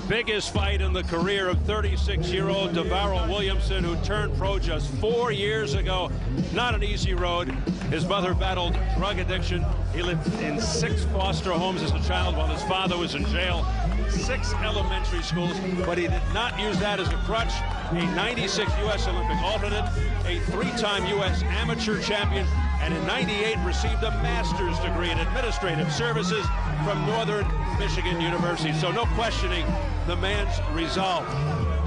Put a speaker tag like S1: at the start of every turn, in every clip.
S1: biggest fight in the career of 36-year-old Devarril Williamson, who turned pro just 4 years ago. Not an easy road. His mother battled drug addiction. He lived in 6 foster homes as a child while his father was in jail. 6 elementary schools, but he did not use that as a crutch. A 96 U.S. Olympic alternate, a 3-time U.S. amateur champion, and in '98 received a master's degree in administrative services from Northern Michigan University. So no questioning the man's resolve.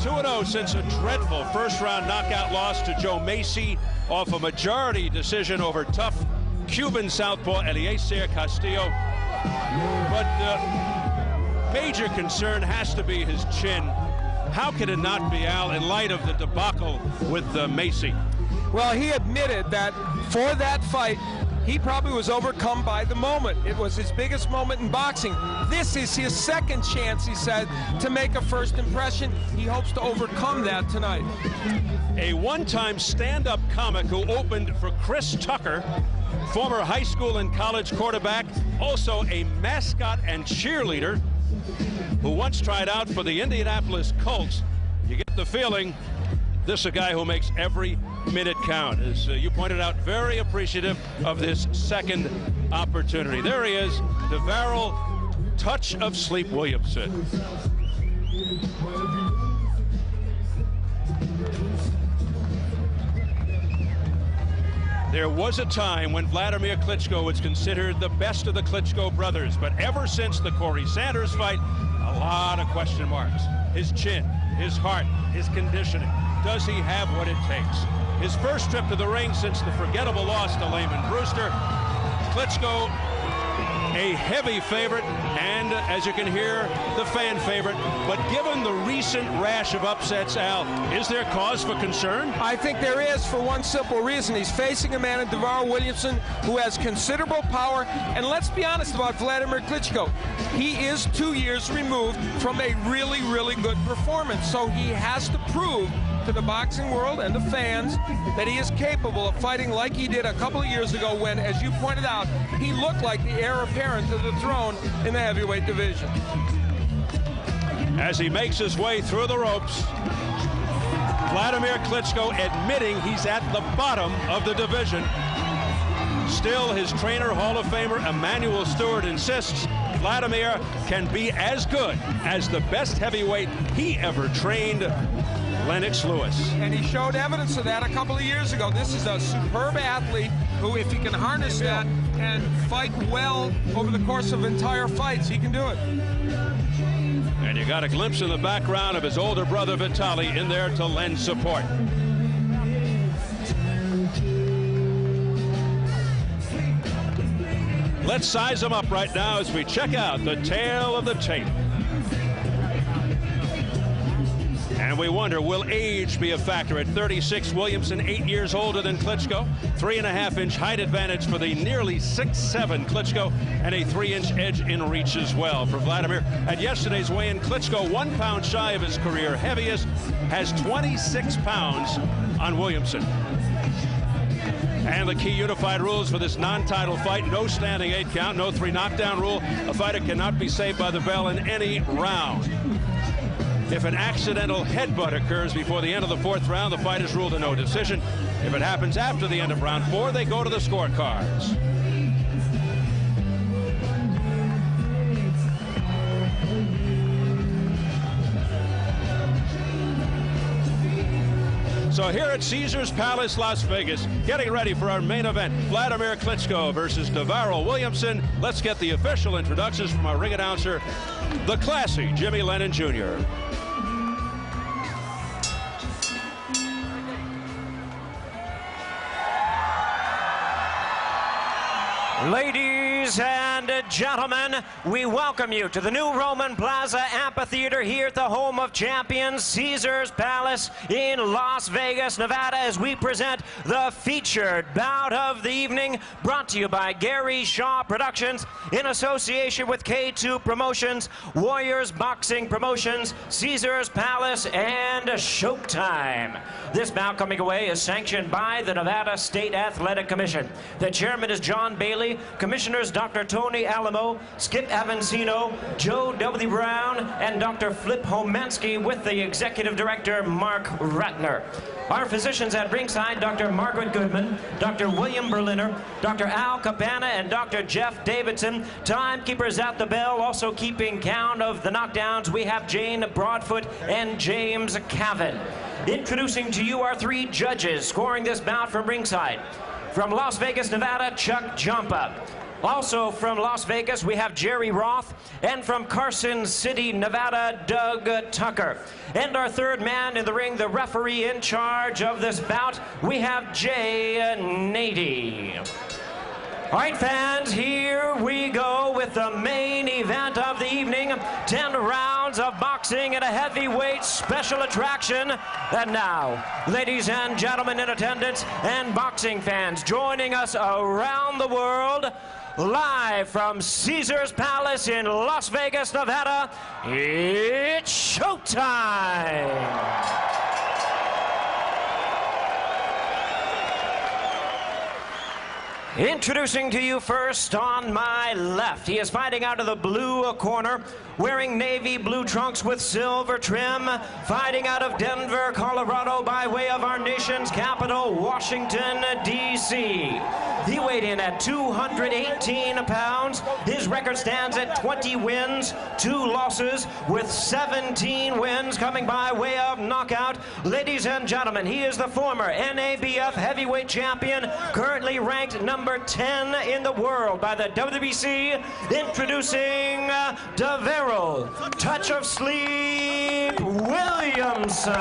S1: 2-0 since a dreadful first-round knockout loss to Joe Macy off a majority decision over tough Cuban southpaw Eliezer Castillo. But major concern has to be his chin. How could it not be, Al, in light of the debacle with Macy?
S2: Well, he admitted that for that fight, he probably was overcome by the moment. It was his biggest moment in boxing. This is his second chance, he said, to make a first impression. He hopes to overcome that tonight.
S1: A one-time stand-up comic who opened for Chris Tucker, former high school and college quarterback, also a mascot and cheerleader, who once tried out for the Indianapolis Colts. You get the feeling this is a guy who makes every minute count. As you pointed out, very appreciative of this second opportunity. There he is, Devarril Touch of Sleep Williamson. There was a time when Wladimir Klitschko was considered the best of the Klitschko brothers, but ever since the Corey Sanders fight, a lot of question marks. His chin, his heart, his conditioning. Does he have what it takes? His first trip to the ring since the forgettable loss to Layman Brewster. Klitschko, a heavy favorite, and as you can hear, the fan favorite. But given the recent rash of upsets, Al, is there cause for concern?
S2: I think there is, for one simple reason. He's facing a man in Devarril Williamson who has considerable power. And let's be honest about Wladimir Klitschko. He is 2 years removed from a really, really good performance. So he has to prove to the boxing world and the fans that he is capable of fighting like he did a couple of years ago when, as you pointed out, he looked like the heir apparent to the throne in the heavyweight division.
S1: As he makes his way through the ropes, Wladimir Klitschko admitting he's at the bottom of the division. Still, his trainer, Hall of Famer Emanuel Stewart, insists Wladimir can be as good as the best heavyweight he ever trained, Lennox Lewis.
S2: And he showed evidence of that a couple of years ago. This is a superb athlete who, if he can harness that and fight well over the course of entire fights, he can do it.
S1: And you got a glimpse in the background of his older brother Vitaly in there to lend support. Let's size him up right now as we check out the tail of the tape. And we wonder, will age be a factor? At 36, Williamson 8 years older than Klitschko. 3.5-inch height advantage for the nearly 6'7" Klitschko, and a 3-inch edge in reach as well for Wladimir. At yesterday's weigh-in, Klitschko 1 pound shy of his career heaviest, has 26 pounds on Williamson. And the key unified rules for this non-title fight: no standing 8 count, no 3 knockdown rule. A fighter cannot be saved by the bell in any round. If an accidental headbutt occurs before the end of the 4th round, the fight is ruled a no decision. If it happens after the end of round 4, they go to the scorecards. So here at Caesars Palace, Las Vegas, getting ready for our main event, Wladimir Klitschko versus Devarril Williamson. Let's get the official introductions from our ring announcer, the classy Jimmy Lennon Jr.
S3: Ladies and gentlemen, we welcome you to the new Roman Plaza Amphitheater here at the home of champions, Caesars Palace in Las Vegas, Nevada, as we present the featured bout of the evening, brought to you by Gary Shaw Productions in association with K2 Promotions, Warriors Boxing Promotions, Caesars Palace, and Showtime. This bout coming away is sanctioned by the Nevada State Athletic Commission. The chairman is John Bailey, commissioners Dr. Tony Alamo, Skip Avancino, Joe W. Brown, and Dr. Flip Homansky with the Executive Director, Mark Ratner. Our physicians at ringside, Dr. Margaret Goodman, Dr. William Berliner, Dr. Al Cabana, and Dr. Jeff Davidson. Timekeepers at the bell, also keeping count of the knockdowns. We have Jane Broadfoot and James Cavan. Introducing to you our 3 judges scoring this bout from ringside. From Las Vegas, Nevada, Chuck Jumpa. Also from Las Vegas, we have Jerry Roth, and from Carson City, Nevada, Doug Tucker. And our 3rd man in the ring, the referee in charge of this bout, we have Jay Nady. All right, fans, here we go with the main event of the evening. 10 rounds of boxing and a heavyweight special attraction. And now, ladies and gentlemen in attendance and boxing fans joining us around the world, live from Caesar's Palace in Las Vegas, Nevada, it's showtime! Introducing to you first on my left, he is fighting out of the blue corner, wearing navy blue trunks with silver trim, fighting out of Denver, Colorado, by way of our nation's capital, Washington, D.C. He weighed in at 218 pounds. His record stands at 20 wins, 2 losses, with 17 wins coming by way of knockout. Ladies and gentlemen, he is the former NABF heavyweight champion, currently ranked number 10 in the world by the WBC, introducing Devarril Touch of Sleep Williamson.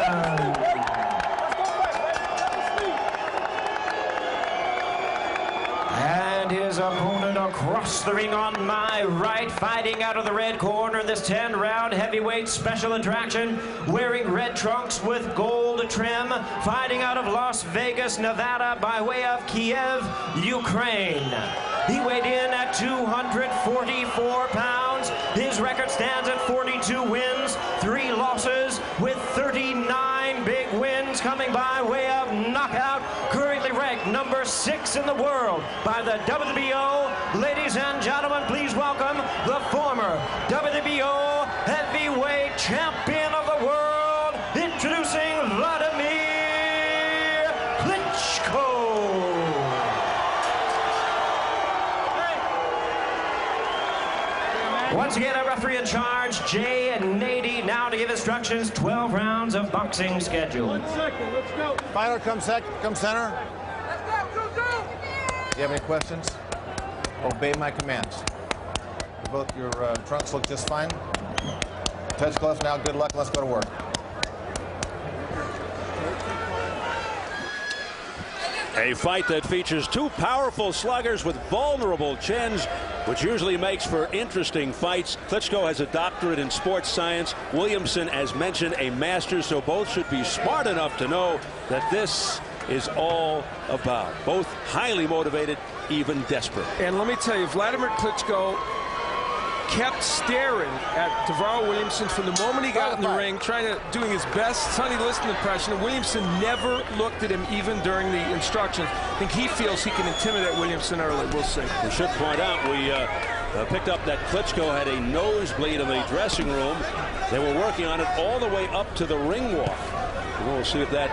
S3: And his opponent across the ring on my right, fighting out of the red corner in this 10-round heavyweight special attraction, wearing red trunks with gold trim, fighting out of Las Vegas, Nevada, by way of Kiev, Ukraine. He weighed in at 244 pounds. His record stands at 42 wins, 3 losses, with 39 big wins coming by way of knockout. Currently ranked number 6 in the world by the WBO. Ladies and gentlemen, please welcome the former WBO heavyweight champion of the world, introducing Wladimir Klitschko. Once again, our referee in charge, Jay Nady, now to give instructions. 12 rounds of boxing schedule.
S4: 1 second, let's go.
S5: Fighter, come center.
S4: Let's go, go.
S5: Do you have any questions? Obey my commands. Both your trunks look just fine. Touch gloves now, good luck, let's go to work.
S1: A fight that features 2 powerful sluggers with vulnerable chins, which usually makes for interesting fights. Klitschko has a doctorate in sports science. Williamson, as mentioned, a master, so both should be smart enough to know that this is all about. Both highly motivated, even desperate.
S2: And let me tell you, Wladimir Klitschko kept staring at Devarril Williamson from the moment he got in the ring, doing his best Sonny Liston impression, and Williamson never looked at him even during the instructions. I think he feels he can intimidate Williamson early. We'll see.
S1: We should point out, we picked up that Klitschko had a nosebleed in the dressing room. They were working on it all the way up to the ring walk. We'll see if that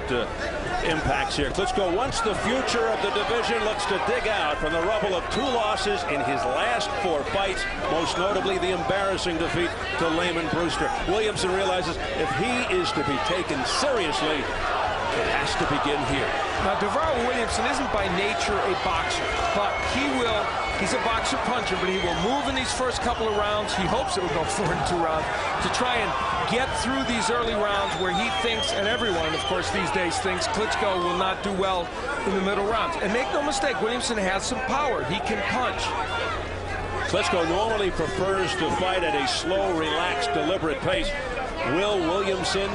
S1: impacts here. Klitschko, once the future of the division, looks to dig out from the rubble of 2 losses in his last 4 fights, most notably the embarrassing defeat to Layman Brewster. Williamson realizes if he is to be taken seriously, it has to begin here.
S2: Now, Devarril Williamson isn't by nature a boxer, but he's a boxer puncher, but he will move in these first couple of rounds. He hopes it will go 4 in 2 rounds to try and get through these early rounds where he thinks, and everyone, of course, these days thinks Klitschko will not do well in the middle rounds. And make no mistake, Williamson has some power. He can punch.
S1: Klitschko normally prefers to fight at a slow, relaxed, deliberate pace. Will Williamson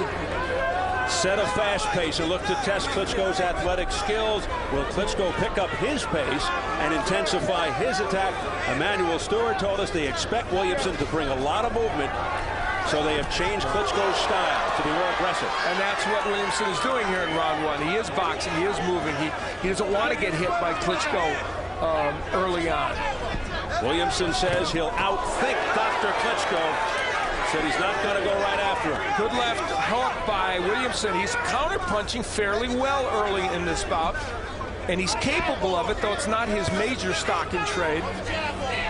S1: set a fast pace and look to test Klitschko's athletic skills? Will Klitschko pick up his pace and intensify his attack? Emmanuel Stewart told us they expect Williamson to bring a lot of movement, so they have changed Klitschko's style to be more aggressive.
S2: And that's what Williamson is doing here in round 1. He is boxing, he is moving. He doesn't want to get hit by Klitschko early on.
S1: Williamson says he'll outthink Dr. Klitschko. Said he's not going to go right after him.
S2: Good left hook by Williamson. He's counterpunching fairly well early in this bout, and he's capable of it, though it's not his major stock in trade.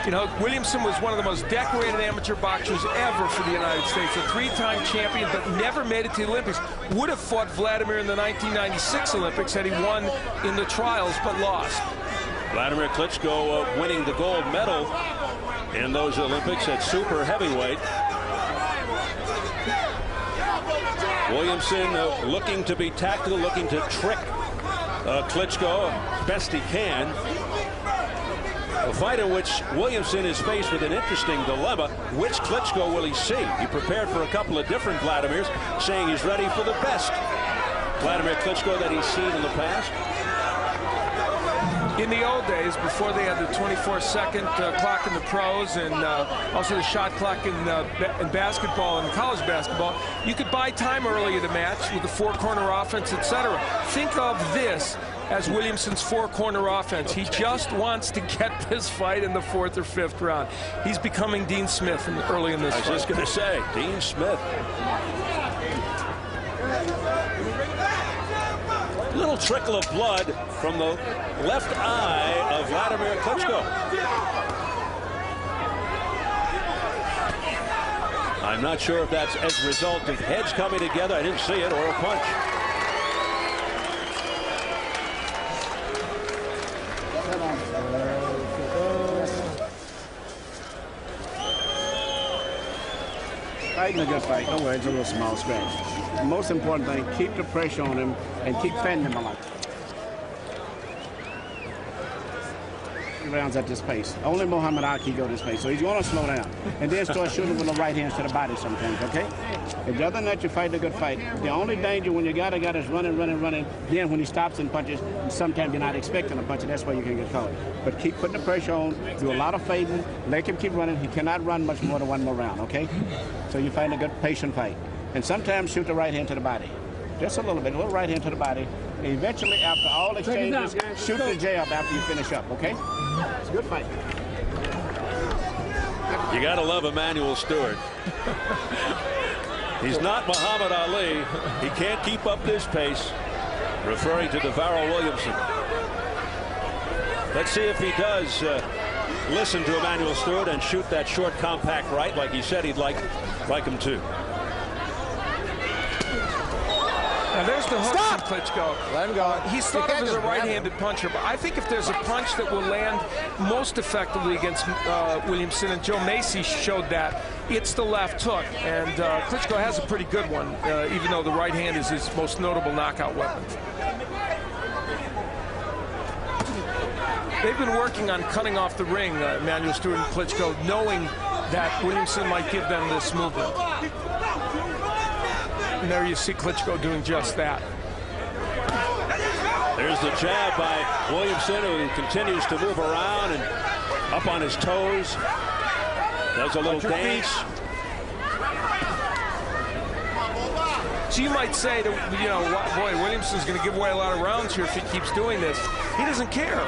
S2: You know, Williamson was one of the most decorated amateur boxers ever for the United States, a three-time champion, but never made it to the Olympics. Would have fought Vladimir in the 1996 Olympics had he won in the trials, but lost.
S1: Wladimir Klitschko winning the gold medal in those Olympics at super heavyweight. Williamson looking to be tactical, looking to trick Klitschko best he can. A fight in which Williamson is faced with an interesting dilemma. Which Klitschko will he see? He prepared for a couple of different Vladimirs, saying he's ready for the best Wladimir Klitschko that he's seen in the past.
S2: In the old days, before they had the 24-second clock in the pros and also the shot clock in basketball and college basketball, you could buy time early in the match with the four-corner offense, etc. Think of this as Williamson's four-corner offense. He just wants to get this fight in the fourth or fifth round. He's becoming Dean Smith early in this fight.
S1: I was just going to say, Dean Smith. Little trickle of blood from the left eye of Wladimir Klitschko. I'm not sure if that's as a result of heads coming together, I didn't see it, or a punch.
S6: Fighting a good fight. Don't worry, it's a little small scratch. The most important thing, keep the pressure on him and keep fending him a lot. Rounds at this pace. Only Muhammad Ali can go this pace, so he's going to slow down and then start shooting with the right hands to the body sometimes, okay? If the other than that, you fight a good fight. The only danger when you got a guy that's running, then when he stops and punches, sometimes you're not expecting a punch, and that's where you can get caught. But keep putting the pressure on, do a lot of fading, let him keep running. He cannot run much more than one more round, okay? So you find a good patient fight. And sometimes shoot the right hand to the body. Just a little bit, a little right hand to the body. And eventually, after all exchanges, shoot the jab after you finish up, okay? It's a good fight.
S1: You got to love Emanuel Stewart. He's not Muhammad Ali. He can't keep up this pace, referring to Devarril Williamson. Let's see if he does listen to Emanuel Stewart and shoot that short, compact right like he said he'd like him to.
S2: Now there's the hook from Klitschko.
S5: Let him go.
S2: He's thought of as a right-handed puncher, but I think if there's a punch that will land most effectively against Williamson, and Joe Macy showed that, it's the left hook. And Klitschko has a pretty good one, even though the right hand is his most notable knockout weapon. They've been working on cutting off the ring, Emanuel Stewart and Klitschko, knowing that Williamson might give them this movement. And there you see Klitschko doing just that.
S1: There's the jab by Williamson, who continues to move around and up on his toes. Does a little dance.
S2: So you might say that, you know, boy, Williamson's going to give away a lot of rounds here if he keeps doing this. He doesn't care.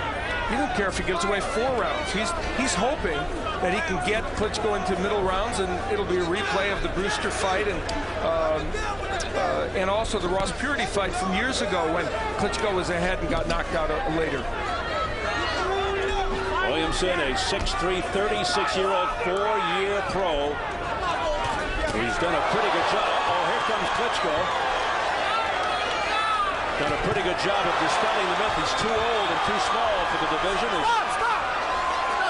S2: He doesn't care if he gives away 4 rounds. He's hoping that he can get Klitschko into middle rounds, and it'll be a replay of the Brewster fight and also the Ross Purity fight from years ago when Klitschko was ahead and got knocked out later.
S1: Williamson, a 6'3", 36-year-old, 4-year pro. He's done a pretty good job. Oh, here comes Klitschko. Done a pretty good job of dispelling the myth. He's too old and too small for the division.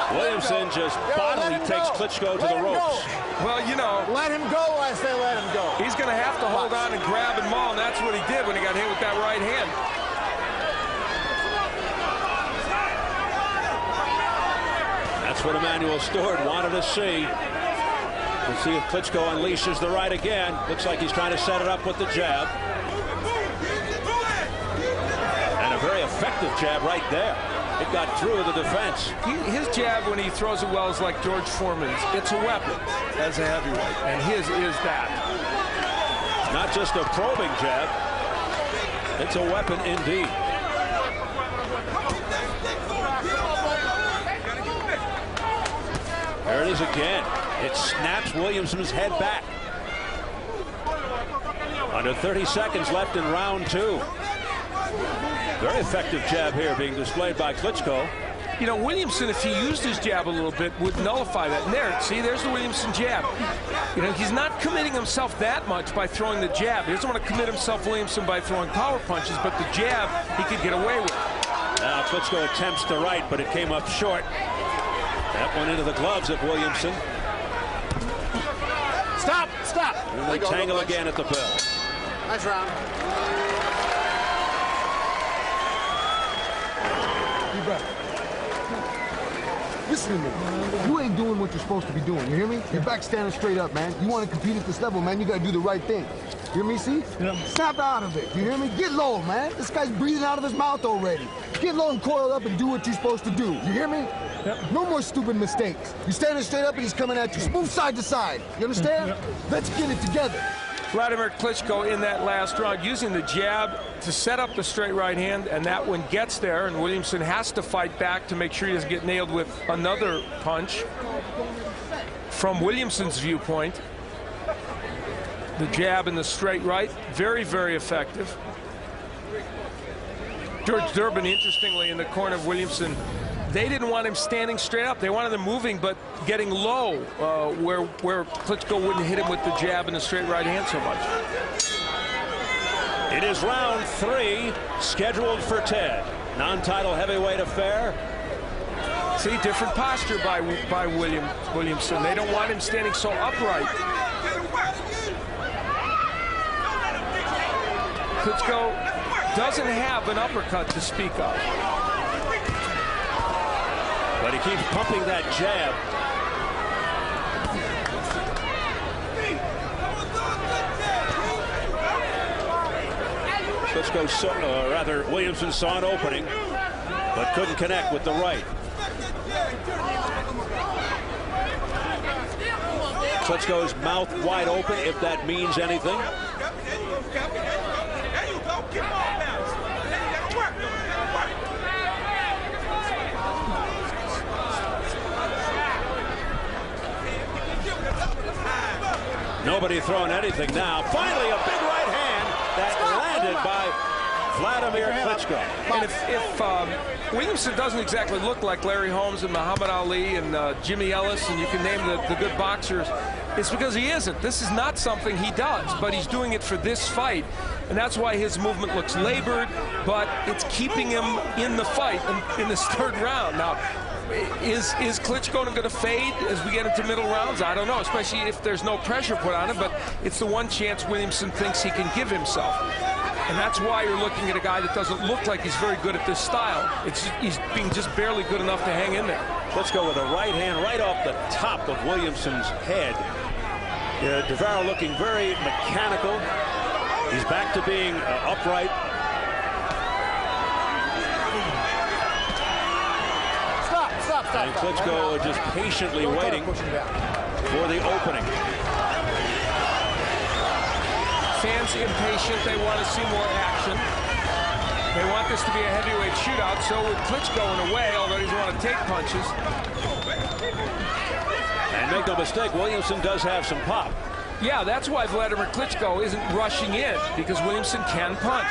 S1: Williamson just bodily takes Klitschko to the ropes.
S2: Well, you know,
S5: Let him go, I say let him go.
S2: he's going to have to hold on and grab and maul, and that's what he did when he got hit with that right hand.
S1: That's what Emanuel Stewart wanted to see. Let's see if Klitschko unleashes the right again. Looks like he's trying to set it up with the jab. And a very effective jab right there. It got through the defense.
S2: His jab, when he throws it well, is like George Foreman's. It's a weapon as a heavyweight, and his is that.
S1: Not just a probing jab. It's a weapon indeed. There it is again. It snaps Williamson's head back. Under 30 seconds left in round 2. Very effective jab here being displayed by Klitschko.
S2: You know, Williamson, if he used his jab a little bit, would nullify that. And there, see, there's the Williamson jab. You know, he's not committing himself that much by throwing the jab. He doesn't want to commit himself, Williamson, by throwing power punches, but the jab he could get away with.
S1: Now Klitschko attempts the right, but it came up short. That one into the gloves of Williamson.
S5: Stop! Stop!
S1: And they tangle again at the bell.
S5: Nice round.
S7: You better. Listen to me. You ain't doing what you're supposed to be doing. You hear me? You're back standing straight up, man. You want to compete at this level, man. You got to do the right thing. You hear me, see? Yeah. Snap out of it. You hear me? Get low, man. This guy's breathing out of his mouth already. Get low and coil up and do what you're supposed to do. You hear me? Yep. No more stupid mistakes. You're standing straight up and he's coming at you. Move side to side. You understand? Yep. Let's get it together.
S2: Wladimir Klitschko in that last round using the jab to set up the straight right hand, and that one gets there, and Williamson has to fight back to make sure he doesn't get nailed with another punch. From Williamson's viewpoint, the jab and the straight right, very, very effective. George Durbin, interestingly, in the corner of Williamson, they didn't want him standing straight up. They wanted him moving, but getting low, where Klitschko wouldn't hit him with the jab and the straight right hand so much.
S1: It is round 3, scheduled for 10. Non-title heavyweight affair.
S2: See, different posture by Williamson. They don't want him standing so upright. Klitschko doesn't have an uppercut to speak of.
S1: But he keeps pumping that jab. Klitschko, Williamson saw an opening, but couldn't connect with the right. Klitschko's mouth wide open, if that means anything. Nobody throwing anything now. Finally, a big right hand that landed by Wladimir Klitschko.
S2: And if Williamson doesn't exactly look like Larry Holmes and Muhammad Ali and Jimmy Ellis, and you can name the good boxers, it's because he isn't. This is not something he does, but he's doing it for this fight. And that's why his movement looks labored, but it's keeping him in the fight in this third round. Now, is Klitschko going to fade as we get into middle rounds? I don't know, especially if there's no pressure put on him, but it's the one chance Williamson thinks he can give himself. And that's why you're looking at a guy that doesn't look like he's very good at this style. He's being just barely good enough to hang in there.
S1: Klitschko with a right hand right off the top of Williamson's head. Devarril looking very mechanical. He's back to being upright. And Klitschko just patiently waiting for the opening.
S2: Fans impatient. They want to see more action. They want this to be a heavyweight shootout. So with Klitschko in a way, although he doesn't want to take punches.
S1: And make no mistake, Williamson does have some pop.
S2: Yeah, that's why Wladimir Klitschko isn't rushing in, because Williamson can punch.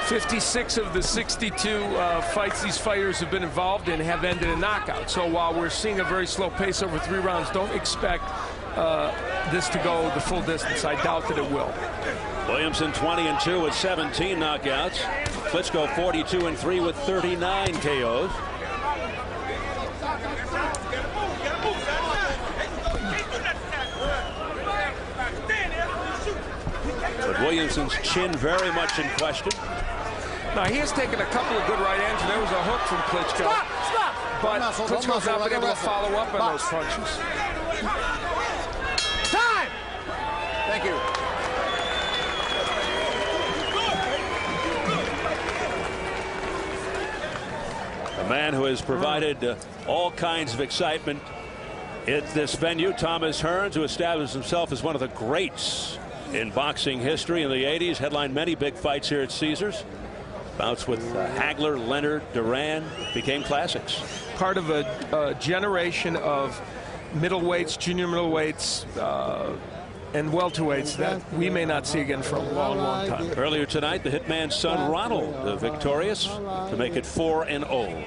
S2: 56 of the 62 fights these fighters have been involved in have ended in knockout. So while we're seeing a very slow pace over 3 rounds, don't expect this to go the full distance. I doubt that it will.
S1: Williamson 20-2 with 17 knockouts. Klitschko 42-3 with 39 KOs. But Williamson's chin very much in question.
S2: Now, he has taken a couple of good right hands. There was a hook from Klitschko.
S5: Stop!
S2: But Klitschko's not been able to follow up on those punches.
S5: Time! Thank you.
S1: A man who has provided all kinds of excitement at this venue, Thomas Hearns, who established himself as one of the greats in boxing history in the 80s, headlined many big fights here at Caesars. Bouts with Hagler, Leonard, Duran became classics.
S2: Part of a generation of middleweights, junior middleweights, and welterweights that we may not see again for a long, long time.
S1: Earlier tonight, the Hitman's son, Ronald, victorious to make it 4-0.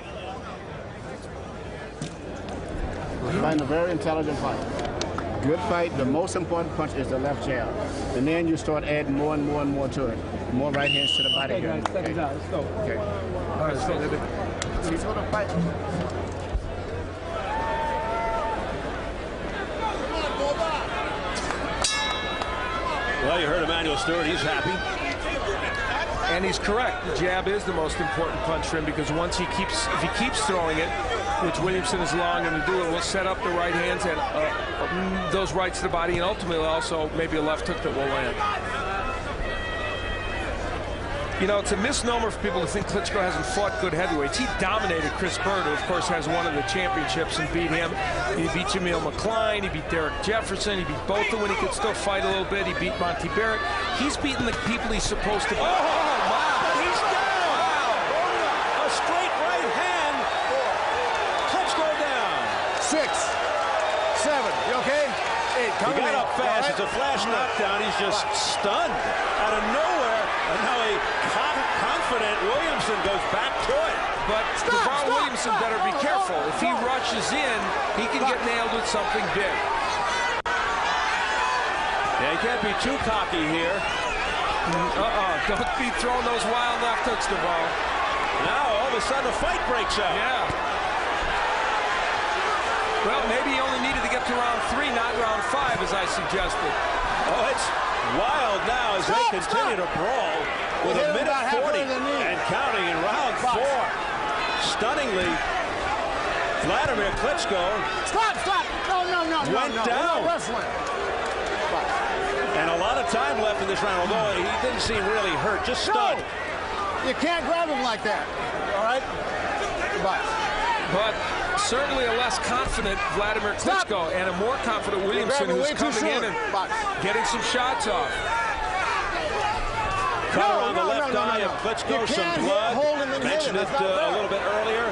S6: Fighting a very intelligent fight. Good fight. The most important punch is the left jab. And then you start adding more and more and more to it. More right hands to the body. Okay, guys, okay. Let's go. Okay. All right, so he's going to fight.
S1: Well, you heard Emmanuel Stewart. He's happy.
S2: And he's correct. The jab is the most important punch for him because once if he keeps throwing it, which Williamson is allowing him to do, it will set up the right hands and those rights to the body, and ultimately also maybe a left hook that will land. You know, it's a misnomer for people to think Klitschko hasn't fought good heavyweights. He dominated Chris Bird, who of course has one of the championships, and beat him. He beat Jameel McCline, he beat Derek Jefferson, he beat Botha when he could still fight a little bit, he beat Monty Barrett. He's beaten the people he's supposed to beat.
S1: Oh, wow! He's down! Wow. A straight right hand. Klitschko down.
S5: 6, 7. You okay? 8.
S1: He got up fast. It's a flash knockdown. He's just stunned out of nowhere. And now a confident Williamson goes back to it.
S2: But Devarril Williamson better be careful. If he rushes in, he can get nailed with something big.
S1: Yeah, he can't be too cocky here.
S2: Don't be throwing those wild left hooks, Devarril.
S1: Now, all of a sudden, a fight breaks out.
S2: Yeah. Well, maybe he only needed to get to round 3, not round 5, as I suggested.
S1: Oh, it's wild now as they continue to brawl with a minute 40 and counting in round 4. Stunningly, Wladimir Klitschko
S6: Stop!
S1: went down. And a lot of time left in this round, although he didn't seem really hurt, just stunned.
S5: You can't grab him like that. All right?
S2: But certainly a less confident Wladimir Klitschko and a more confident Williamson who's coming in and getting some shots off.
S1: Cut around the left eye of Klitschko, some blood. Mentioned it a little bit earlier.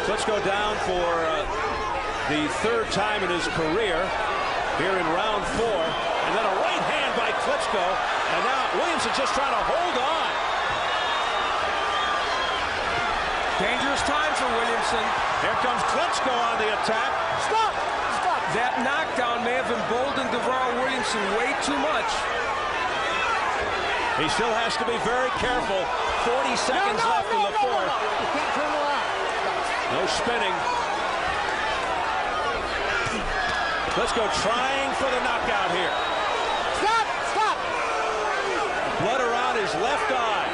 S1: Klitschko down for the 3rd time in his career here in round 4. And then a right hand by Klitschko. And now Williamson just trying to hold on.
S2: Dangerous time for Williamson.
S1: Here comes Klitschko on the attack.
S5: Stop!
S2: That knockdown may have emboldened Devarril Williamson way too much.
S1: He still has to be very careful. 40 seconds left in the 4th.
S5: You can't turn around.
S1: No spinning. Klitschko trying for the knockout here.
S5: Stop!
S1: Blood around his left eye.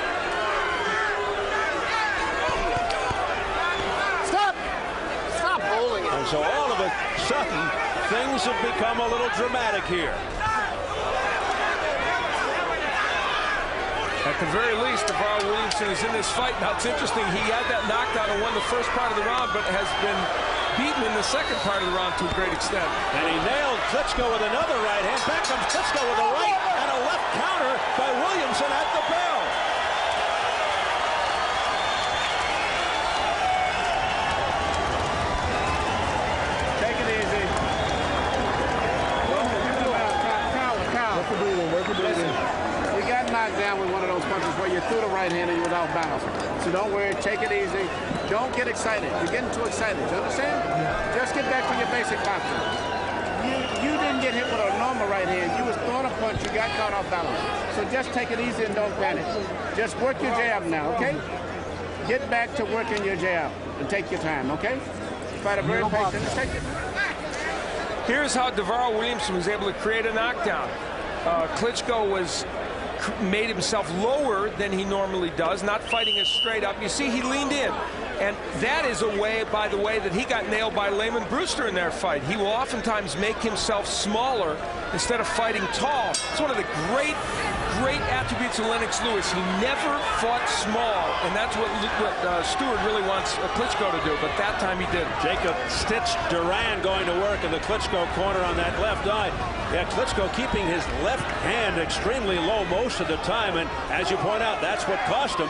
S5: Stop bowling it.
S1: And so all of a sudden, things have become a little dramatic here.
S2: At the very least, Devarril Williamson is in this fight. Now, it's interesting. He had that knockdown and won the first part of the round, but has been beaten in the second part of the round to a great extent.
S1: And he nailed Klitschko with another right hand. Back comes Klitschko with a right and a left counter by Williamson at the bell.
S6: Take it easy. Listen, you got knocked down with one of those punches where you threw the right hand and you was out balance. So don't worry, take it easy. Don't get excited. You're getting too excited. You understand? Just get back to your basic confidence. You didn't get hit with a normal right hand. You was throwing a punch. You got caught off balance. So just take it easy and don't panic. Just work your jab now, okay? Get back to working your jab and take your time, okay? Fight a very patient. Take it.
S2: Here's how Devarril Williamson was able to create a knockdown. Klitschko made himself lower than he normally does, not fighting as straight up. You see, he leaned in. And that is a way, by the way, that he got nailed by Layman Brewster in their fight. He will oftentimes make himself smaller instead of fighting tall. It's one of the great attributes of Lennox Lewis. He never fought small, and that's what Stewart really wants Klitschko to do, but that time he didn't.
S1: Jacob stitched Duran going to work in the Klitschko corner on that left eye. Yeah, Klitschko keeping his left hand extremely low most of the time, and as you point out, that's what cost him.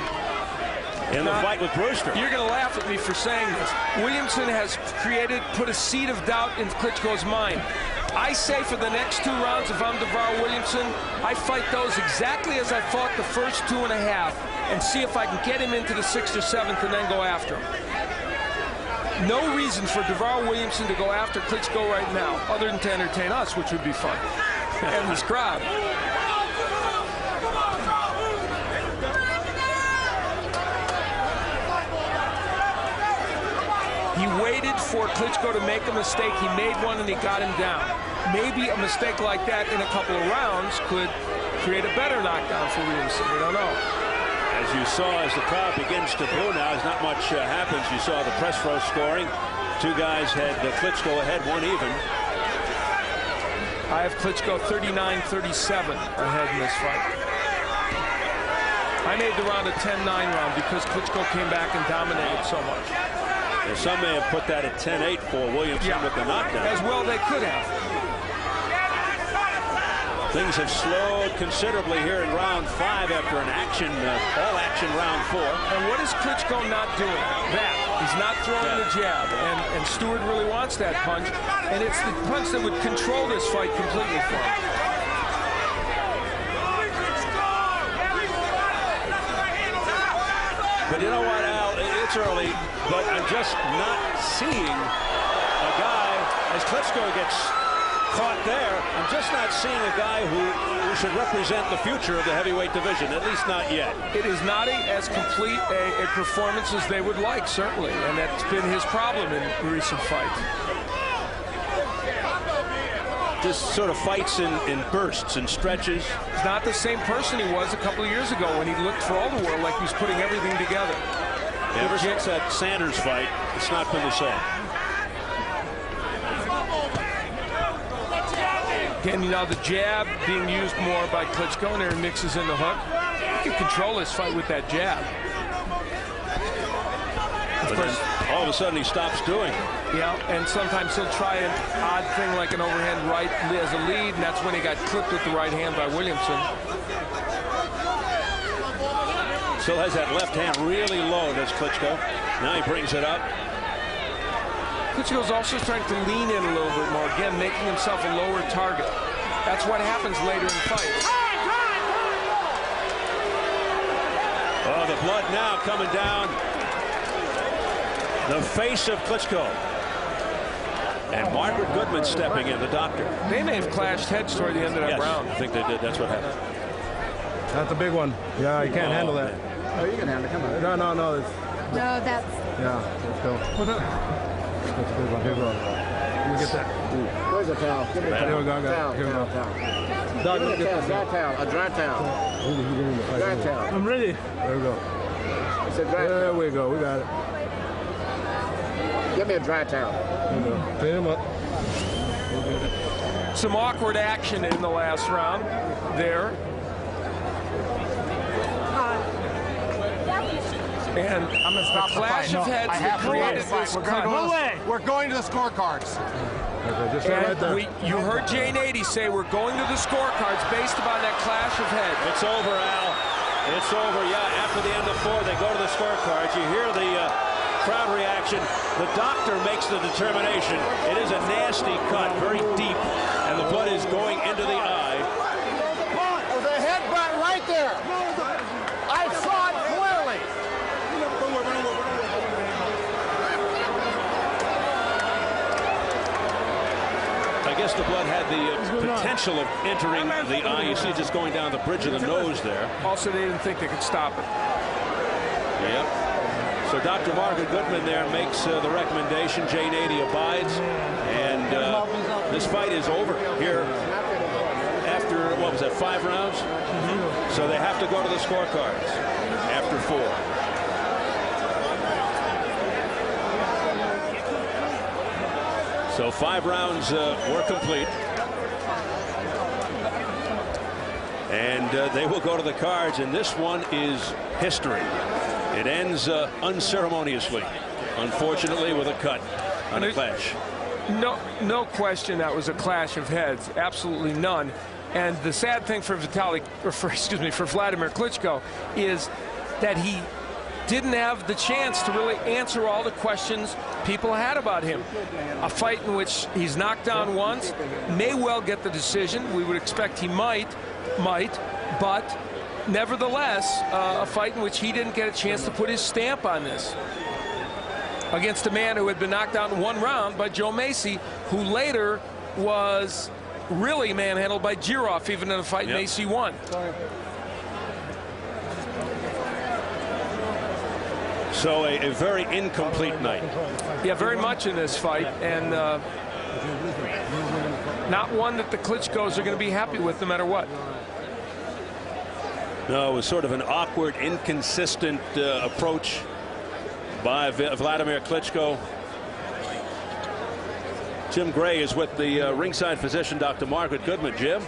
S1: in the fight with Brewster.
S2: You're going to laugh at me for saying this. Williamson has put a seed of doubt in Klitschko's mind. I say for the next 2 rounds, if I'm Devarril Williamson, I fight those exactly as I fought the first 2.5 and see if I can get him into the 6th or 7th and then go after him. No reason for Devarril Williamson to go after Klitschko right now, other than to entertain us, which would be fun, and this crowd. He waited for Klitschko to make a mistake. He made one and he got him down. Maybe a mistake like that in a couple of rounds could create a better knockdown for Williamson. We don't know.
S1: As you saw, as the crowd begins to boo now, as not much happens, you saw the press row scoring. 2 guys had Klitschko ahead, 1 even.
S2: I have Klitschko 39-37 ahead in this fight. I made the round a 10-9 round because Klitschko came back and dominated so much.
S1: Well, some may have put that at 10-8 for Williamson with the knockdown.
S2: As well they could have.
S1: Things have slowed considerably here in round 5 after an all-action round 4.
S2: And what is Klitschko not doing? That. He's not throwing the jab. And Stewart really wants that punch. And it's the punch that would control this fight completely for him.
S1: But you know what, Al? It's early, but I'm just not seeing a guy, as Klitschko gets caught there, I'm just not seeing a guy who should represent the future of the heavyweight division, at least not yet.
S2: It is not as complete a performance as they would like, certainly, and that's been his problem in recent fights.
S1: Just sort of fights in bursts and stretches.
S2: He's not the same person he was a couple of years ago when he looked for all the world like he was putting everything together.
S1: Ever since that Sanders fight, it's not been the same.
S2: Again, you know, the jab being used more by Klitschko, and there he mixes in the hook. He can control this fight with that jab.
S1: But then all of a sudden he stops doing it.
S2: Yeah, and sometimes he'll try an odd thing like an overhand right as a lead, and that's when he got clipped with the right hand by Williamson.
S1: Still has that left hand really low, does Klitschko. Now he brings it up.
S2: Klitschko's also trying to lean in a little bit more, again, making himself a lower target. That's what happens later in fights.
S1: Oh, the blood now coming down the face of Klitschko. And Margaret Goodman stepping in, the doctor.
S2: They may have clashed heads toward the end of that round.
S1: I think they did. That's what happened.
S8: That's a big one. Yeah, you can't handle that.
S6: Oh, you can handle it. Come on.
S8: No.
S9: No, that's...
S8: Yeah, let's go. That's a big one. Here we go. Let me get that.
S6: Where's the towel? Give me the towel.
S8: Here we go.
S6: Towel.
S8: Here we go.
S6: Give me the towel. A dry towel. Dry towel.
S8: I'm ready. There we go.
S6: It's a dry towel.
S8: There we go. We got it.
S6: Give me a dry towel.
S8: There we go. Clean him up.
S2: Some awkward action in the last round there. And the clash of heads that created this cut.
S5: We're going to the scorecards.
S8: Okay, just right there.
S2: You heard Jane 80 say we're going to the scorecards based upon that clash of heads.
S1: It's over, Al. It's over. Yeah, after the end of 4, they go to the scorecards. You hear the crowd reaction. The doctor makes the determination. It is a nasty cut, very deep, and the blood is going into the eye.
S5: There's a headbutt right there. I saw it clearly.
S1: I guess the blood had the potential of entering the eye. You see it just going down the bridge of the nose there.
S2: Also, they didn't think they could stop it.
S1: Yep. So Dr. Margaret Goodman there makes the recommendation. Jane 80 abides. And this fight is over here after, what was that, 5 rounds? So they have to go to the scorecards after 4. So 5 rounds were complete. And they will go to the cards, and this one is history. It ends unceremoniously, unfortunately, with a cut on a clash.
S2: No question that was a clash of heads, absolutely none. And the sad thing for Vladimir Klitschko is that he didn't have the chance to really answer all the questions people had about him. A fight in which he's knocked down once, may well get the decision. We would expect he might, but nevertheless, a fight in which he didn't get a chance to put his stamp on this. Against a man who had been knocked out in 1 round by Joe Macy, who later was really manhandled by Giroff, even in a fight Macy won.
S1: So a very incomplete night.
S2: Yeah, very much in this fight, and not one that the Klitschkos are going to be happy with no matter what.
S1: No, it was sort of an awkward, inconsistent approach by Wladimir Klitschko. Jim Gray is with the ringside physician, Dr. Margaret Goodman. Jim?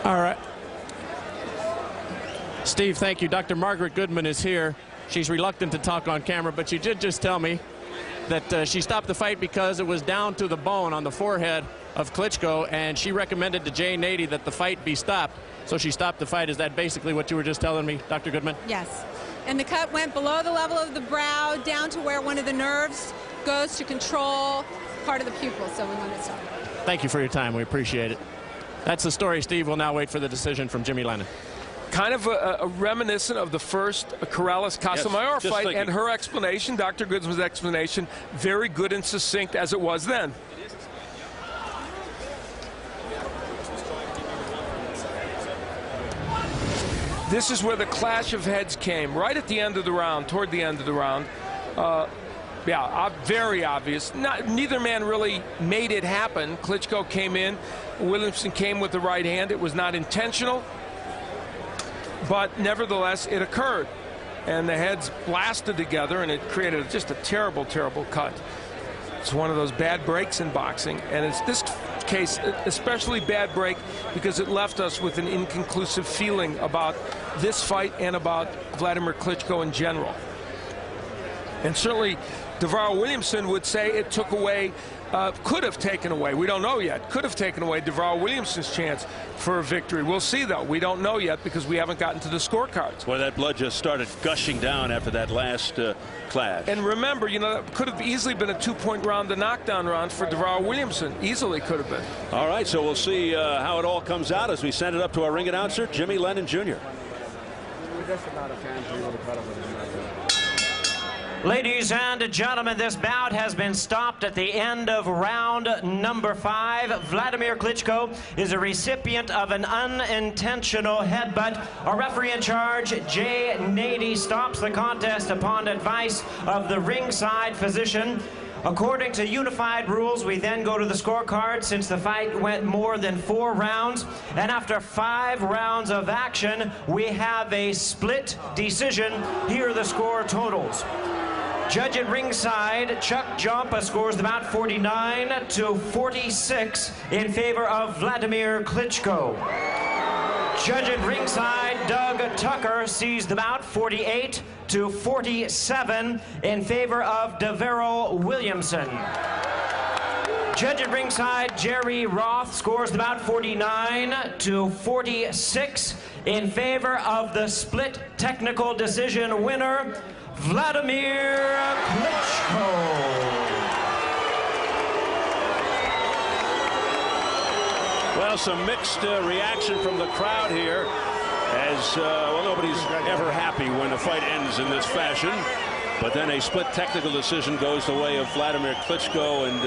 S9: All right. Steve, thank you. Dr. Margaret Goodman is here. She's reluctant to talk on camera, but she did just tell me that she stopped the fight because it was down to the bone on the forehead of Klitschko, and she recommended to Jay Nady that the fight be stopped. So she stopped the fight. Is that basically what you were just telling me, Dr. Goodman?
S10: Yes. And the cut went below the level of the brow, down to where one of the nerves goes to control part of the pupil. So we wanted to stop.
S9: Thank you for your time. We appreciate it. That's the story, Steve. We'll now wait for the decision from Jimmy Lennon.
S2: Kind of a reminiscent of the first Corrales-Casamayor fight, and her explanation, Dr. Goodman's explanation, very good and succinct as it was then. This is where the clash of heads came, right at the end of the round, toward the end of the round. Yeah, very obvious. Neither man really made it happen. Klitschko came in. Williamson came with the right hand. It was not intentional, but nevertheless, it occurred. And the heads blasted together, and it created just a terrible, terrible cut. It's one of those bad breaks in boxing, and it's this case especially bad break because it left us with an inconclusive feeling about this fight and about Wladimir Klitschko in general. And certainly Devarril Williamson would say it took away, could have taken away, we don't know yet, could have taken away Devarril Williamson's chance for a victory. We'll see, though. We don't know yet because we haven't gotten to the scorecards.
S1: Well, that blood just started gushing down after that last clash.
S2: And remember, you know, that could have easily been a 2-point round, the knockdown round for Devarril Williamson. Easily could have been.
S1: All right, so we'll see how it all comes out as we send it up to our ring announcer, Jimmy Lennon Jr.
S3: Ladies and gentlemen, this bout has been stopped at the end of round number 5. Wladimir Klitschko is a recipient of an unintentional headbutt. Our referee in charge, Jay Nady, stops the contest upon advice of the ringside physician. According to unified rules, we then go to the scorecard since the fight went more than 4 rounds. And after 5 rounds of action, we have a split decision. Here are the score totals. Judge at ringside, Chuck Jompa scores the bout 49-46 in favor of Wladimir Klitschko. Judge at ringside, Doug Tucker sees the bout 48-47 in favor of Devarril Williamson. Judge at ringside, Jerry Roth scores the bout 49-46 in favor of the split technical decision winner, Wladimir Klitschko.
S1: Well, some mixed reaction from the crowd here, as well, nobody's ever happy when a fight ends in this fashion. But then a split technical decision goes the way of Wladimir Klitschko, and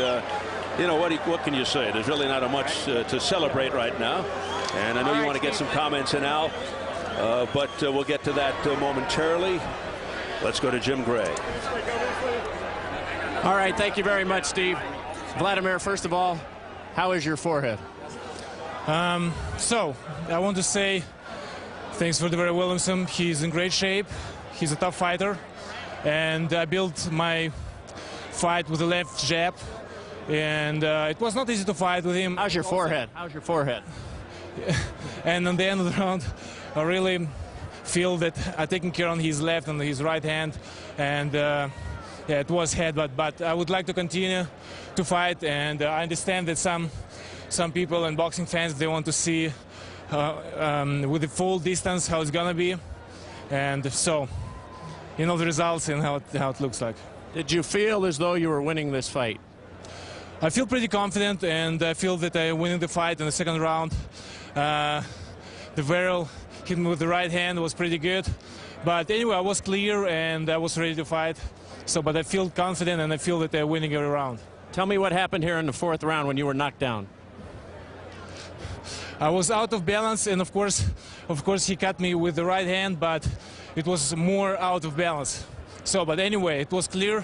S1: you know what can you say? There's really not much to celebrate right now. And I know you want to get some comments in, Al, but we'll get to that momentarily. Let's go to Jim Gray.
S9: All right, thank you very much, Steve. Wladimir, first of all, how is your forehead?
S11: So, I want to say thanks for Devarril Williamson. He's in great shape. He's a tough fighter. And I built my fight with the left jab. And it was not easy to fight with him.
S9: How's your forehead? How's your forehead?
S11: And on the end of the round, I really feel that I taken care on his left and his right hand, and yeah, it was headbutt. But I would like to continue to fight, and I understand that some people and boxing fans, they want to see with the full distance how it's gonna be, And so, you know the results and how it looks like.
S9: Did you feel as though you were winning this fight?
S11: I feel pretty confident, and I feel that I'm winning the fight in the second round. Devarril hit me with the right hand, was pretty good. But anyway, I was clear and I was ready to fight. So, but I feel confident and I feel that they're winning every round.
S9: Tell me what happened here in the fourth round when you were knocked down.
S11: I was out of balance, and of course he cut me with the right hand, but it was more out of balance. So, but anyway, it was clear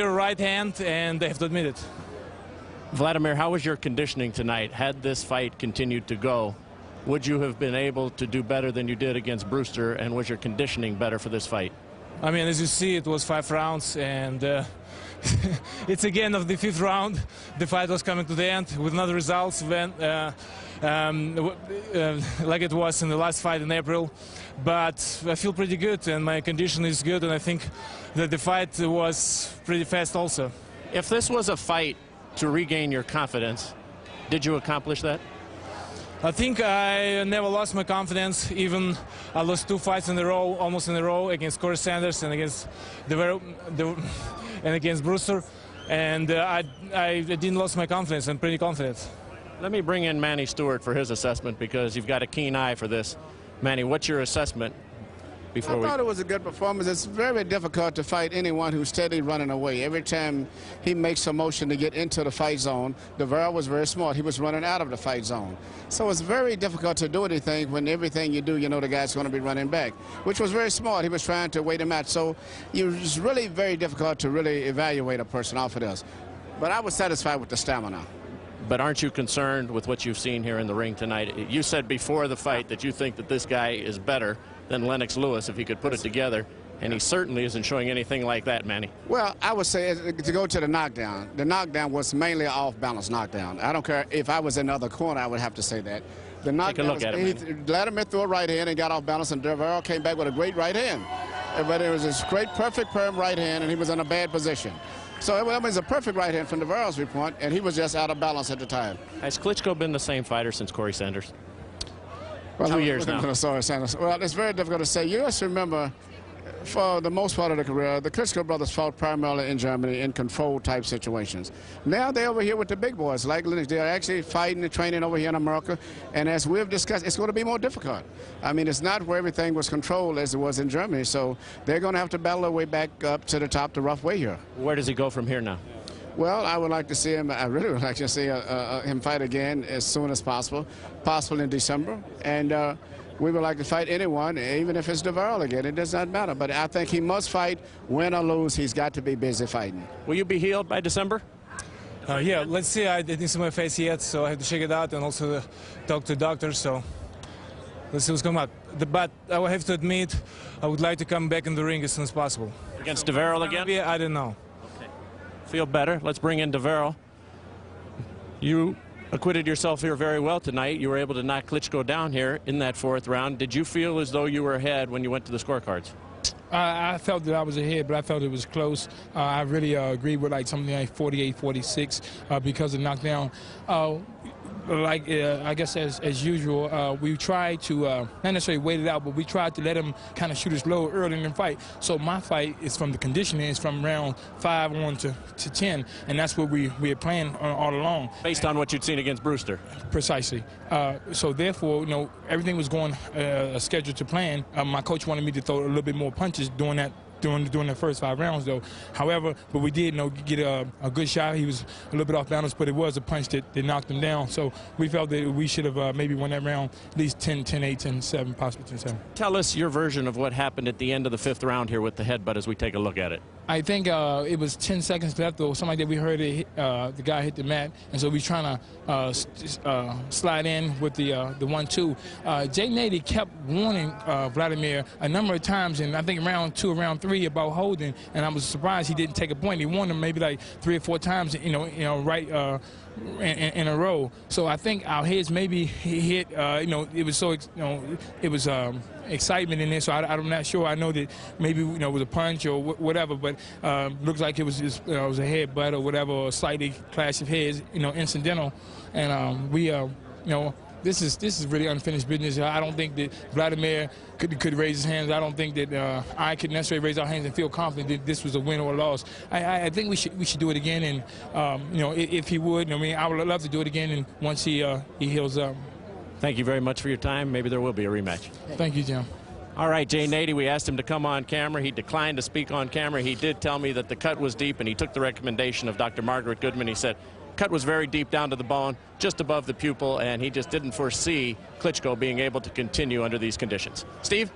S11: right hand, and I have to admit it.
S9: Wladimir, how was your conditioning tonight? Had this fight continued to go, would you have been able to do better than you did against Brewster, and was your conditioning better for this fight?
S11: I mean, as you see, it was 5 rounds, and it's again of the 5th round. The fight was coming to the end with no results when, like it was in the last fight in April. But I feel pretty good, and my condition is good, and I think that the fight was pretty fast also.
S9: If this was a fight to regain your confidence, did you accomplish that?
S11: I think I never lost my confidence. Even I lost 2 fights in a row, almost in a row, against Corey Sanders and against against Brewster. And I didn't lose my confidence. I'm pretty confident.
S9: Let me bring in Manny Stewart for his assessment, because you've got a keen eye for this. Manny, what's your assessment?
S6: I thought it was a good performance. It's very difficult to fight anyone who's steady running away. Every time he makes a motion to get into the fight zone, Devarril was very smart. He was running out of the fight zone. So it's very difficult to do anything when everything you do, you know the guy's going to be running back, which was very smart. He was trying to wait him out. So it's really very difficult to really evaluate a person off of this. But I was satisfied with the stamina.
S9: But aren't you concerned with what you've seen here in the ring tonight? You said before the fight that you think that this guy is better than Lennox Lewis if he could put it together, and he certainly isn't showing anything like that, Manny.
S6: Well, I would say to go to the knockdown was mainly an off-balance knockdown. I don't care if I was in the other corner, I would have to say that. The knockdown,
S9: take a look at it,
S6: Wladimir threw a right hand and got off balance, and Devarril came back with a great right hand. But it was this great, perfect perm right hand, and he was in a bad position. So it was a perfect right hand from Devarril's viewpoint, and he was just out of balance at the time.
S9: Has Klitschko been the same fighter since Corey Sanders?
S6: Well,
S9: 2 years now.
S6: Well, it's very difficult to say. You just remember, for the most part of the career, the Klitschko brothers fought primarily in Germany in control-type situations. Now they're over here with the big boys, like Lennox. They're actually fighting and training over here in America, and as we've discussed, it's going to be more difficult. I mean, it's not where everything was controlled as it was in Germany, so they're going to have to battle their way back up to the top the rough way here.
S9: Where does he go from here now?
S6: Well, I would like to see him. I really would like to see him fight again as soon as possible in December. And we would like to fight anyone, even if it's Devarril again. It does not matter. But I think he must fight, win or lose. He's got to be busy fighting.
S9: Will you be healed by December?
S11: Yeah, let's see. I didn't see my face yet, so I have to check it out and also talk to the doctor. So let's see what's coming out. But I will have to admit, I would like to come back in the ring as soon as possible.
S9: Against Devarril again?
S11: Yeah, I don't know.
S9: Feel better. Let's bring in Devarril. You acquitted yourself here very well tonight. You were able to knock Klitschko down here in that 4th round. Did you feel as though you were ahead when you went to the scorecards?
S12: I felt that I was ahead, but I felt it was close. I really agree with like something like 48-46 because of knockdown. I guess as usual, we tried to not necessarily wait it out, but we tried to let him kind of shoot his low early in the fight. So my fight is from the conditioning, it's from round 5 on to 10, and that's what we had planned all along.
S9: Based on what you'd seen against Brewster.
S12: Precisely. So therefore, you know, everything was going scheduled to plan. My coach wanted me to throw a little bit more punches during the first 5 rounds, though. However, but we did, you know, get a good shot. He was a little bit off balance, but it was a punch that knocked him down. So we felt that we should have maybe won that round at least 10-8, 10-7, possibly 10-7.
S9: Tell us your version of what happened at the end of the 5th round here with the headbutt as we take a look at it.
S12: I think it was 10 seconds left, or something like that. We heard it, the guy hit the mat, and so we trying to slide in with the 1-2. Jay Nady kept warning Wladimir a number of times, and I think round 2 or round 3 about holding, and I was surprised he didn't take a point. He warned him maybe like 3 or 4 times, right in a row. So I think our heads maybe hit. It was so it was excitement in there. So I'm not sure. I know that maybe it was a punch or whatever, but looks like it was just it was a headbutt or whatever, or a slightly clash of heads, incidental, and we this is really unfinished business. I don't think that Wladimir could raise his hands. I don't think that I could necessarily raise our hands and feel confident that this was a win or a loss. I think we should do it again, and you know, if he would, I mean, I would love to do it again, and once he heals up.
S9: Thank you very much for your time. Maybe there will be a rematch.
S12: Thank you, Jim.
S9: All right, Jay Nady, we asked him to come on camera. He declined to speak on camera. He did tell me that the cut was deep, and he took the recommendation of Dr. Margaret Goodman. He said cut was very deep down to the bone, just above the pupil, and he just didn't foresee Klitschko being able to continue under these conditions. Steve?